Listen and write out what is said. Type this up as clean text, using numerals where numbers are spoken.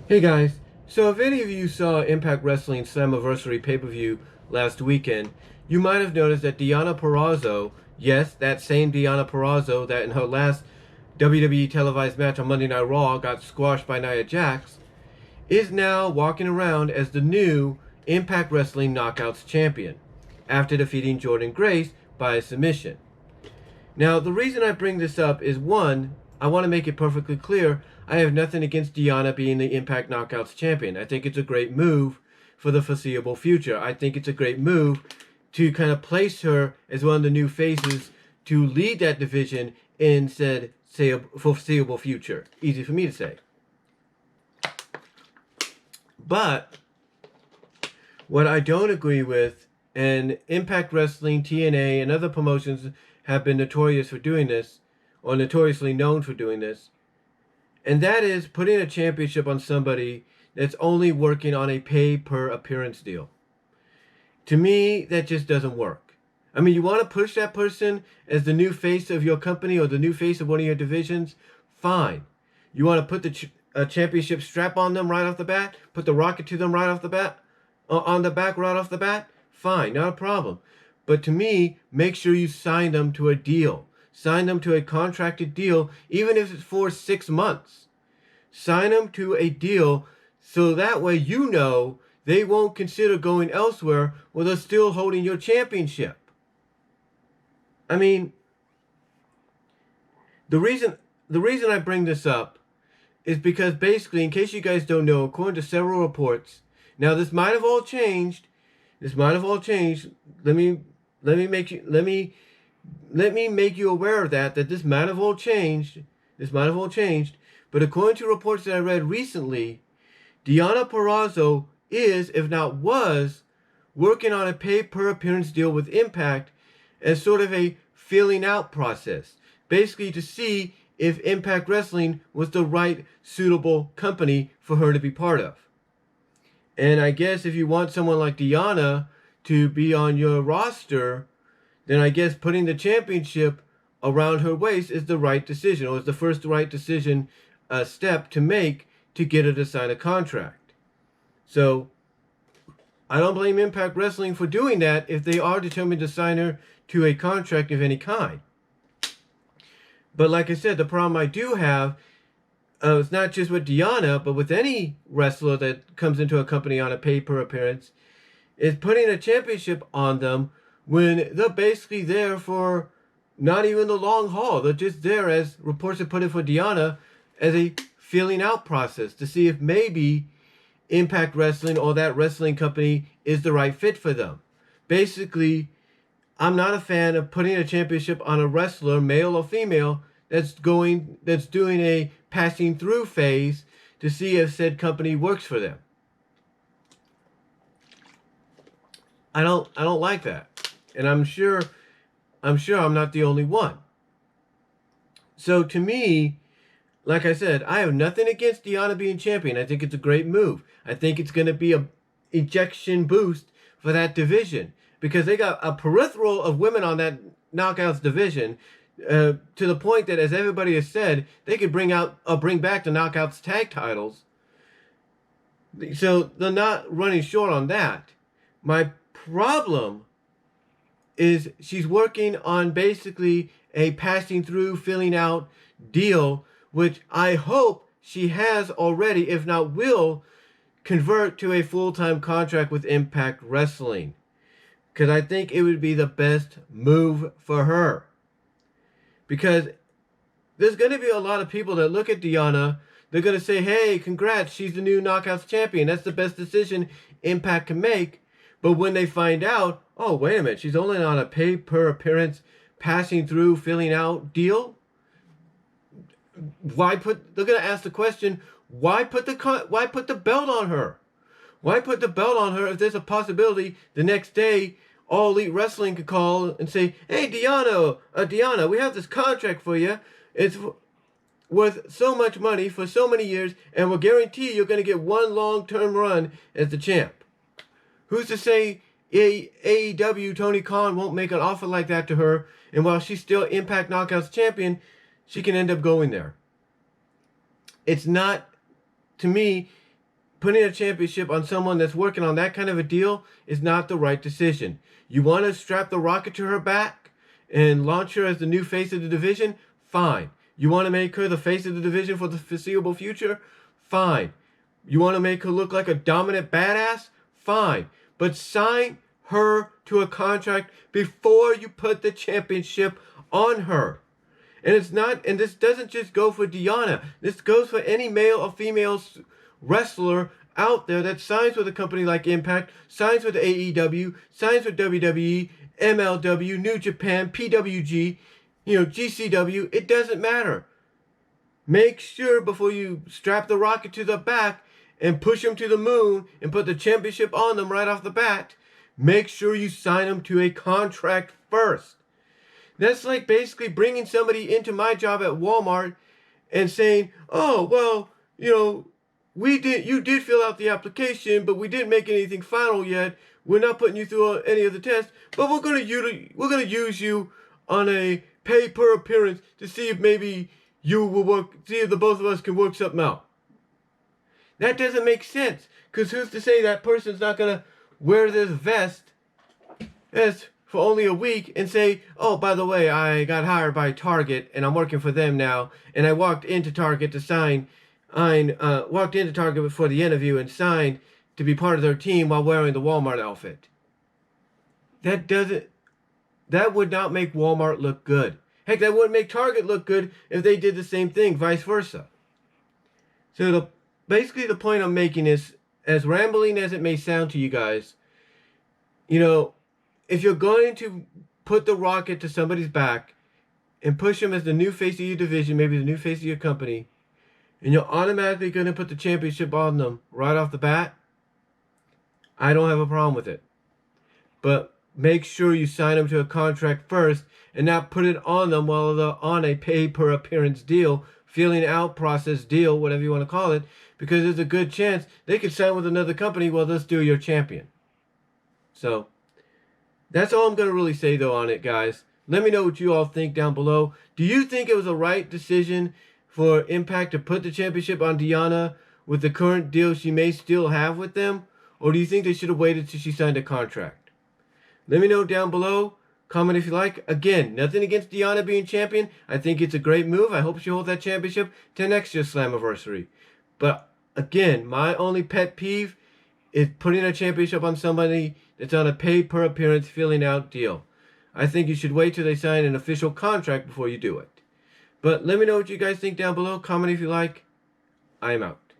Hey guys, so if any of you saw Impact Wrestling Slammiversary pay-per-view last weekend, you might have noticed that Deonna Purrazzo, yes, that same Deonna Purrazzo that in her last WWE televised match on Monday Night Raw got squashed by Nia Jax, is now walking around as the new Impact Wrestling Knockouts champion after defeating Jordynne Grace by submission. Now, the reason I bring this up is one, I want to make it perfectly clear I have nothing against Deonna being the Impact Knockouts champion. I think it's a great move for the foreseeable future. I think it's a great move to kind of place her as one of the new faces to lead that division in said foreseeable future. Easy for me to say. But what I don't agree with, and Impact Wrestling, TNA, and other promotions have been notorious for doing this, or notoriously known for doing this, and that is putting a championship on somebody that's only working on a pay per appearance deal. To me, that just doesn't work. I mean, you want to push that person as the new face of your company or the new face of one of your divisions? Fine. You want to put the championship strap on them right off the bat? Put the rocket to them right off the bat? On the back right off the bat? Fine, not a problem. But to me, make sure you sign them to a deal. Sign them to a contracted deal, even if it's for 6 months. Sign them to a deal so that way you know they won't consider going elsewhere while they're still holding your championship. I mean, the reason I bring this up is because basically, in case you guys don't know, according to several reports, now this might have all changed. This might have all changed. Let me make you aware of that this might have all changed. This might have all changed. But according to reports that I read recently, Deonna Purrazzo is, if not was, working on a pay per appearance deal with Impact as sort of a feeling out process. Basically to see if Impact Wrestling was the right suitable company for her to be part of. And I guess if you want someone like Deonna to be on your roster, then I guess putting the championship around her waist is the right decision, or is the first right decision step to make to get her to sign a contract. So I don't blame Impact Wrestling for doing that if they are determined to sign her to a contract of any kind. But like I said, the problem I do have it's not just with Deonna, but with any wrestler that comes into a company on a pay per appearance, is putting a championship on them when they're basically there for not even the long haul. They're just there, as reports have put it for Deonna, as a feeling out process to see if maybe Impact Wrestling or that wrestling company is the right fit for them. Basically, I'm not a fan of putting a championship on a wrestler, male or female, that's doing a passing through phase to see if said company works for them. I don't like that. And I'm sure I'm not the only one. So to me, like I said, I have nothing against Deonna being champion. I think it's a great move. I think it's going to be a ejection boost for that division because they got a peripheral of women on that Knockouts division to the point that, as everybody has said, they could bring back the Knockouts tag titles. So they're not running short on that. My problem is she's working on basically a passing through, filling out deal, which I hope she has already, if not will, convert to a full-time contract with Impact Wrestling. Because I think it would be the best move for her. Because there's going to be a lot of people that look at Deonna, they're going to say, hey, congrats, she's the new Knockouts champion. That's the best decision Impact can make. But when they find out, oh, wait a minute, she's only on a pay per appearance, passing through, filling out deal. They're going to ask the question, why put the belt on her? Why put the belt on her if there's a possibility the next day All Elite Wrestling could call and say, hey, Deonna, we have this contract for you. It's worth so much money for so many years, and we'll guarantee you're going to get one long-term run as the champ. Who's to say AEW Tony Khan won't make an offer like that to her, and while she's still Impact Knockouts champion, she can end up going there. It's not, to me, putting a championship on someone that's working on that kind of a deal is not the right decision. You want to strap the rocket to her back and launch her as the new face of the division? Fine. You want to make her the face of the division for the foreseeable future? Fine. You want to make her look like a dominant badass? Fine. But sign her to a contract before you put the championship on her. And it's not, and this doesn't just go for Deonna. This goes for any male or female wrestler out there that signs with a company like Impact, signs with AEW, signs with WWE, MLW, New Japan, PWG, GCW. It doesn't matter. Make sure before you strap the rocket to the back and push them to the moon and put the championship on them right off the bat, make sure you sign them to a contract first. That's like basically bringing somebody into my job at Walmart and saying, "Oh, well, you did fill out the application, but we didn't make anything final yet. We're not putting you through any of the tests, but we're gonna use you on a pay per appearance to see if maybe you will work, see if the both of us can work something out." That doesn't make sense, because who's to say that person's not gonna wear this vest for only a week and say, "Oh, by the way, I got hired by Target and I'm working for them now, and I walked into Target to sign. I walked into Target before the interview and signed to be part of their team while wearing the Walmart outfit." That would not make Walmart look good. Heck, that wouldn't make Target look good if they did the same thing, vice versa. So basically the point I'm making is, as rambling as it may sound to you guys, if you're going to put the rocket to somebody's back and push them as the new face of your division, maybe the new face of your company, and you're automatically going to put the championship on them right off the bat, I don't have a problem with it. But make sure you sign them to a contract first and not put it on them while they're on a pay-per-appearance deal, feeling out process deal, whatever you want to call it, because there's a good chance they could sign with another company while they're still your champion. So that's all I'm going to really say, though, on it, guys. Let me know what you all think down below. Do you think it was a right decision for Impact to put the championship on Deonna with the current deal she may still have with them? Or do you think they should have waited till she signed a contract? Let me know down below. Comment if you like. Again, nothing against Deonna being champion. I think it's a great move. I hope she holds that championship to next year's Slammiversary. But again, my only pet peeve is putting a championship on somebody that's on a pay-per-appearance filling out deal. I think you should wait till they sign an official contract before you do it. But let me know what you guys think down below. Comment if you like. I am out.